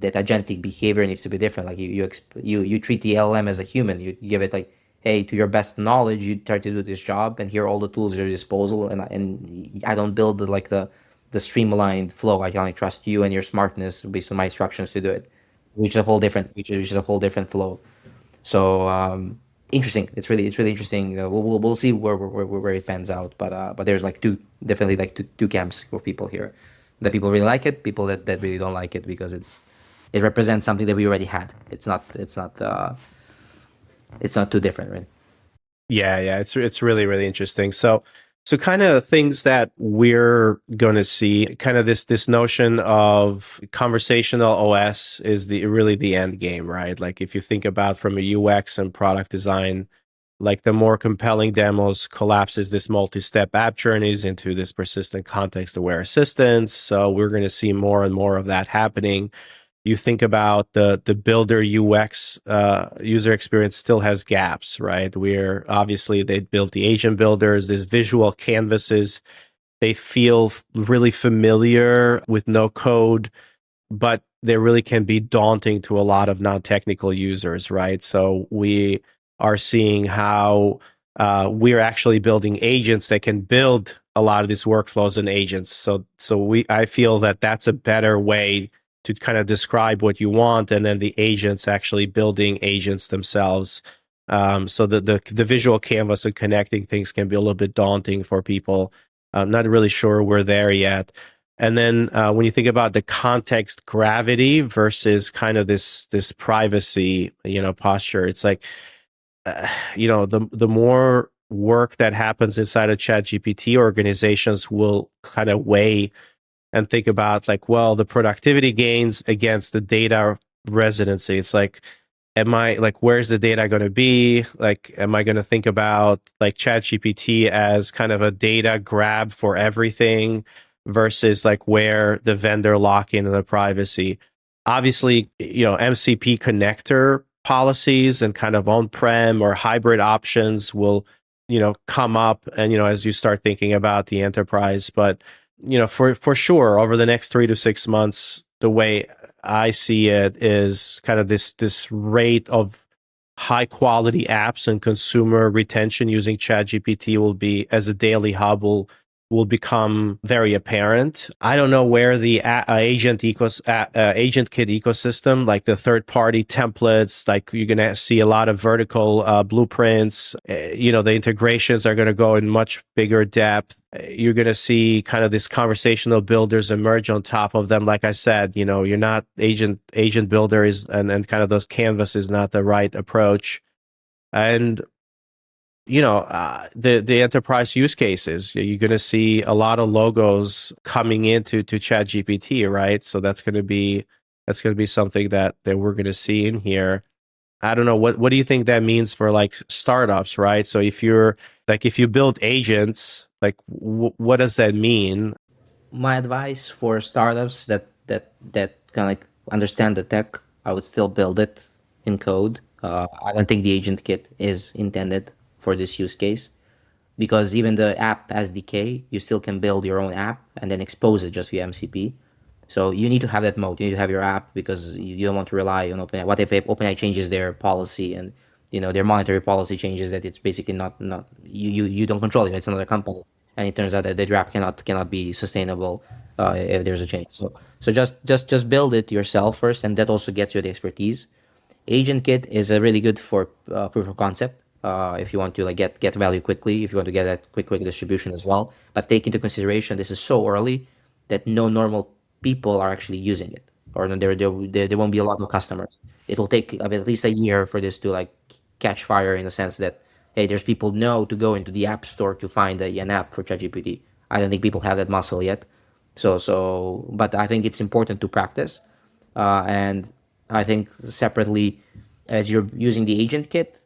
Speaker 2: that agentic behavior needs to be different. Like you treat the LLM as a human. You give it like, hey, to your best knowledge, you try to do this job, and here are all the tools at your disposal. And I don't build the streamlined flow. I can only trust you and your smartness based on my instructions to do it, which is a whole different flow. So interesting. It's really interesting. We'll see where it pans out. But there's like definitely like two camps of people here. That people really like it, people that really don't like it because it represents something that we already had. It's not too different, right?
Speaker 1: Yeah, it's really, really interesting. So kind of things that we're going to see, kind of this notion of conversational OS is really the end game, right? Like if you think about from a UX and product design, like the more compelling demos collapses this multi-step app journeys into this persistent context-aware assistance. So we're going to see more and more of that happening. You think about the builder UX user experience still has gaps, right? Where obviously they built the agent builders, these visual canvases, they feel really familiar with no code, but they really can be daunting to a lot of non-technical users, right? So we are seeing how we're actually building agents that can build a lot of these workflows and agents. So I feel that that's a better way to kind of describe what you want, and then the agents actually building agents themselves. So the visual canvas and connecting things can be a little bit daunting for people. I'm not really sure we're there yet. And then when you think about the context gravity versus kind of this privacy, posture, it's like, the more work that happens inside of ChatGPT, organizations will kind of weigh and think about like, well, the productivity gains against the data residency. It's like, where's the data going to be? Like, am I going to think about like ChatGPT as kind of a data grab for everything versus like where the vendor lock-in and the privacy? Obviously, MCP connector policies and kind of on-prem or hybrid options will, come up, and, as you start thinking about the enterprise. But, for sure, over the next 3 to 6 months, the way I see it is kind of this rate of high quality apps and consumer retention using ChatGPT will be, as a daily hub, will become very apparent. I don't know where the agent kit ecosystem, like the third party templates, like you're going to see a lot of vertical blueprints. The integrations are going to go in much bigger depth. You're going to see kind of this conversational builders emerge on top of them. Like I said, you're not agent builder and kind of those canvas is not the right approach. And the enterprise use cases, you're going to see a lot of logos coming into ChatGPT, right? So that's going to be something that we're going to see in here. I don't know, what do you think that means for like startups, right? So if you build agents, like what does that mean?
Speaker 2: My advice for startups that kind of like understand the tech, I would still build it in code. I don't think the agent kit is intended for this use case, because even the app SDK, you still can build your own app and then expose it just via MCP. So you need to have that mode. You need to have your app, because you don't want to rely on OpenAI. What if OpenAI changes their policy and their monetary policy changes, that it's basically not you don't control it. It's another company, and it turns out that the app cannot be sustainable if there's a change. So just build it yourself first, and that also gets you the expertise. Agent kit is a really good for proof of concept. If you want to like get value quickly, if you want to get that quick distribution as well. But take into consideration, this is so early that no normal people are actually using it, or there won't be a lot of customers. It will take at least a year for this to like catch fire, in the sense that, hey, there's people know to go into the app store to find an app for ChatGPT. I don't think people have that muscle yet. But I think it's important to practice, and I think separately, as you're using the agent kit,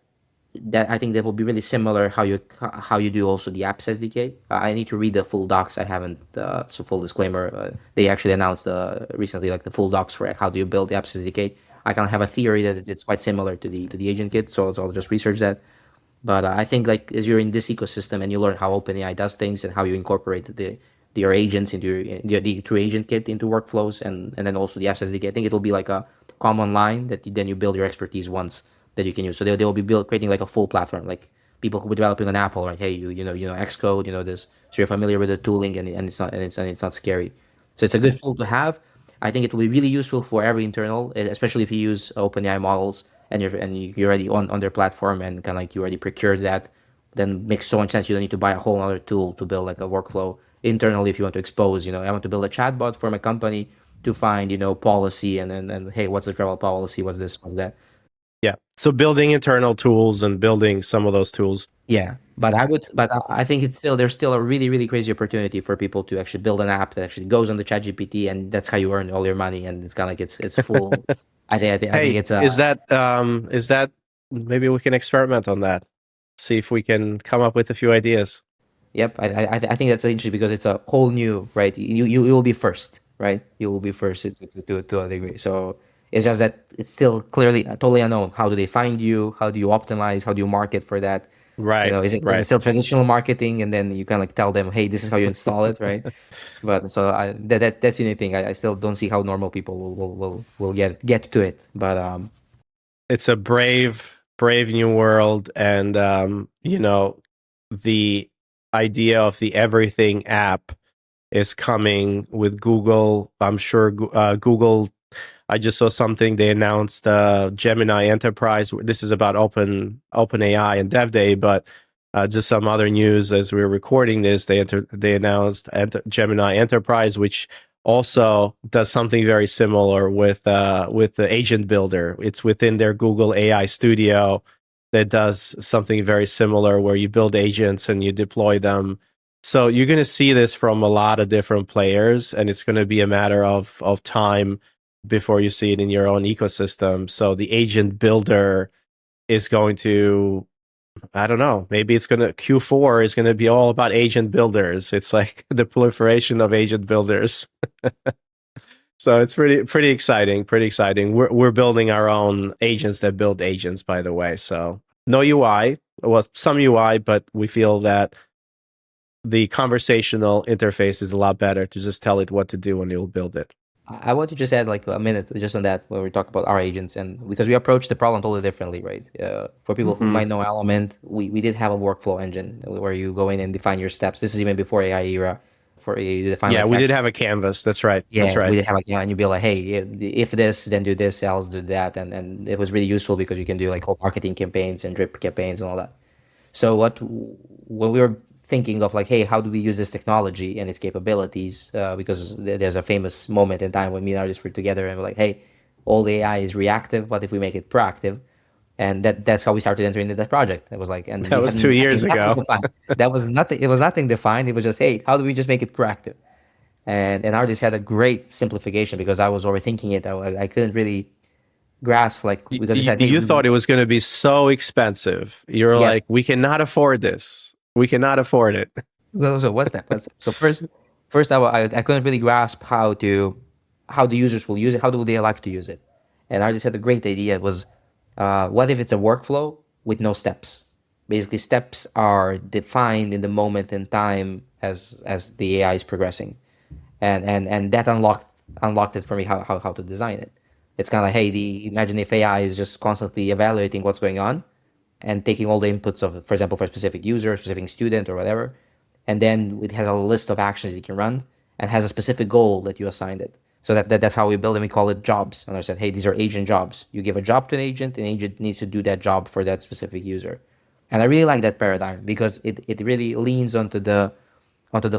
Speaker 2: that I think that will be really similar how you do also the apps SDK. I need to read the full docs. I haven't. So full disclaimer, they actually announced recently like the full docs for how do you build the apps SDK. I kind of have a theory that it's quite similar to the agent kit, so I'll just research that. But I think like as you're in this ecosystem and you learn how OpenAI does things and how you incorporate your agents into the through agent kit into workflows and then also the apps SDK, I think it'll be like a common line that then you build your expertise once that you can use. So they will be creating like a full platform, like people who were developing on Apple, right? Hey, you know Xcode, you know this, so you're familiar with the tooling and it's not scary. So it's a good tool to have. I think it will be really useful for every internal, especially if you use OpenAI models and you're already on their platform and kind of like you already procured that. Then makes so much sense. You don't need to buy a whole other tool to build like a workflow internally if you want to expose. I want to build a chatbot for my company to find policy and hey, what's the travel policy? What's this? What's that?
Speaker 1: Yeah. So building internal tools and building some of those tools.
Speaker 2: Yeah, but I think there's still a really, really crazy opportunity for people to actually build an app that actually goes on the ChatGPT, and that's how you earn all your money, and it's kind of like it's full. I think it's
Speaker 1: is that maybe we can experiment on that, see if we can come up with a few ideas.
Speaker 2: Yep, I think that's interesting because it's a whole new, right? You will be first, right? You will be first to a degree. So it's just that it's still clearly totally unknown. How do they find you? How do you optimize? How do you market for that?
Speaker 1: Right.
Speaker 2: Is it still traditional marketing, and then you kind of like tell them, hey, this is how you install it, right? But so that's the only thing. I still don't see how normal people will get to it. But
Speaker 1: it's a brave new world, and the idea of the everything app is coming with Google. I'm sure Google. I just saw something they announced Gemini Enterprise. This is about OpenAI and Dev Day, but just some other news as we're recording this. They announced Gemini Enterprise, which also does something very similar with the agent builder. It's within their Google AI Studio that does something very similar where you build agents and you deploy them. So you're going to see this from a lot of different players, and it's going to be a matter of time before you see it in your own ecosystem. So the agent builder is going to, I don't know, maybe Q4 is going to be all about agent builders. It's like the proliferation of agent builders. So it's pretty exciting, We're building our own agents that build agents, by the way. So no UI, well, some UI, but we feel that the conversational interface is a lot better to just tell it what to do and it will build it.
Speaker 2: I want to just add like a minute just on that when we talk about our agents, and because we approach the problem totally differently, right? For people who might know Element, we did have a workflow engine where you go in and define your steps. This is even before AI era. For you define.
Speaker 1: Yeah, we did have a canvas. That's right.
Speaker 2: Yeah,
Speaker 1: that's right.
Speaker 2: we did have and you'd be like, hey, if this, then do this, else do that, and it was really useful because you can do like whole marketing campaigns and drip campaigns and all that. So when we were thinking of like, hey, how do we use this technology and its capabilities? Because there's a famous moment in time when me and Ardis were together and we're like, hey, all the AI is reactive. What if we make it proactive? And that's how we started entering into that project. It was like, and
Speaker 1: that was 2 years ago.
Speaker 2: That was nothing. It was nothing defined. It was just, hey, how do we just make it proactive? And Ardis had a great simplification because I was overthinking it. I couldn't really grasp because
Speaker 1: you thought it was going to be so expensive. You're like, we cannot afford this. We cannot afford it.
Speaker 2: So what's that? So first I couldn't really grasp how the users will use it. How do they like to use it? And Ardis had a great idea. It was, what if it's a workflow with no steps? Basically, steps are defined in the moment in time as the AI is progressing, and that unlocked it for me how to design it. It's kind of like, hey, imagine if AI is just constantly evaluating what's going on and taking all the inputs of, for example, for a specific user, specific student, or whatever, and then it has a list of actions it can run and has a specific goal that you assigned it. So that's how we build and we call it jobs. And I said, hey, these are agent jobs. You give a job to an agent needs to do that job for that specific user. And I really like that paradigm because it really leans onto the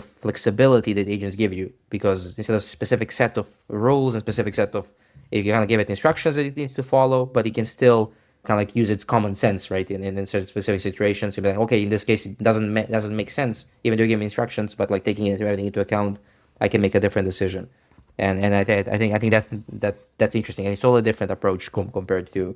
Speaker 2: flexibility that agents give you, because instead of specific set of rules and specific set of, you kind of give it instructions that it needs to follow, but it can still kind of like use its common sense, right? In certain specific situations, you'd be like, okay, in this case, it doesn't make sense, even though you give me instructions, but like taking everything into account, I can make a different decision. And I think that's interesting, and it's a totally different approach compared to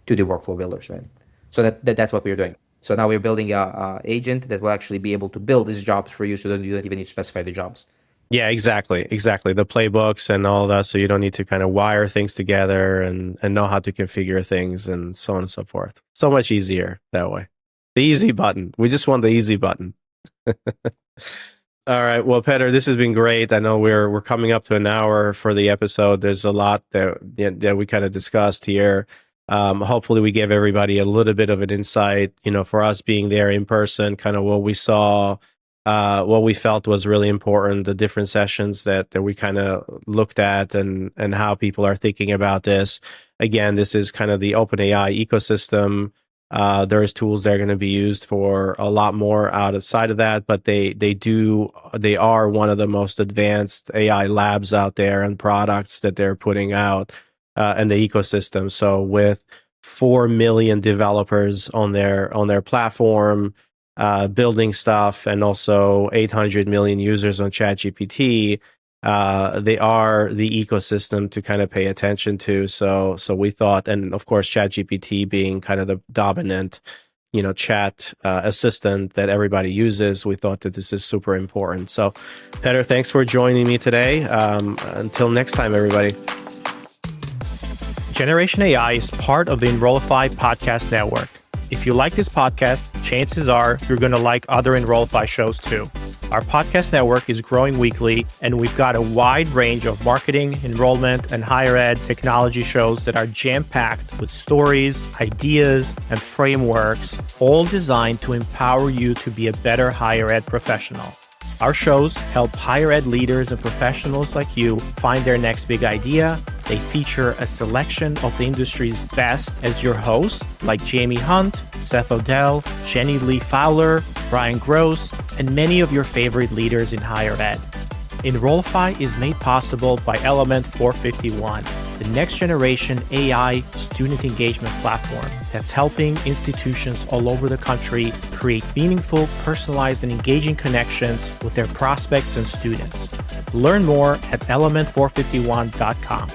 Speaker 2: the workflow builders, right? So that's what we're doing. So now we're building a agent that will actually be able to build these jobs for you, so that you don't even need to specify the jobs.
Speaker 1: Yeah, exactly. The playbooks and all that, so you don't need to kind of wire things together and know how to configure things and so on and so forth. So much easier that way. The easy button. We just want the easy button. All right. Well, Petar, this has been great. I know we're coming up to an hour for the episode. There's a lot that we kind of discussed here. Hopefully we gave everybody a little bit of an insight, for us being there in person, kind of what we saw, what we felt was really important, the different sessions that we kind of looked at and how people are thinking about this. Again, this is kind of the OpenAI ecosystem. There's tools that are going to be used for a lot more outside of that, but they are one of the most advanced AI labs out there and products that they're putting out in the ecosystem. So with 4 million developers on their platform, building stuff, and also 800 million users on ChatGPT, they are the ecosystem to kind of pay attention to. So we thought, and of course, ChatGPT being kind of the dominant, chat assistant that everybody uses, we thought that this is super important. So, Petar, thanks for joining me today. Until next time, everybody.
Speaker 3: Generation AI is part of the Enrollify podcast network. If you like this podcast, chances are you're going to like other Enrollify shows too. Our podcast network is growing weekly, and we've got a wide range of marketing, enrollment, and higher ed technology shows that are jam-packed with stories, ideas, and frameworks, all designed to empower you to be a better higher ed professional. Our shows help higher ed leaders and professionals like you find their next big idea. They feature a selection of the industry's best as your hosts, like Jamie Hunt, Seth Odell, Jenny Lee Fowler, Brian Gross, and many of your favorite leaders in higher ed. Enrollify is made possible by Element 451, the next generation AI student engagement platform that's helping institutions all over the country create meaningful, personalized, and engaging connections with their prospects and students. Learn more at element451.com.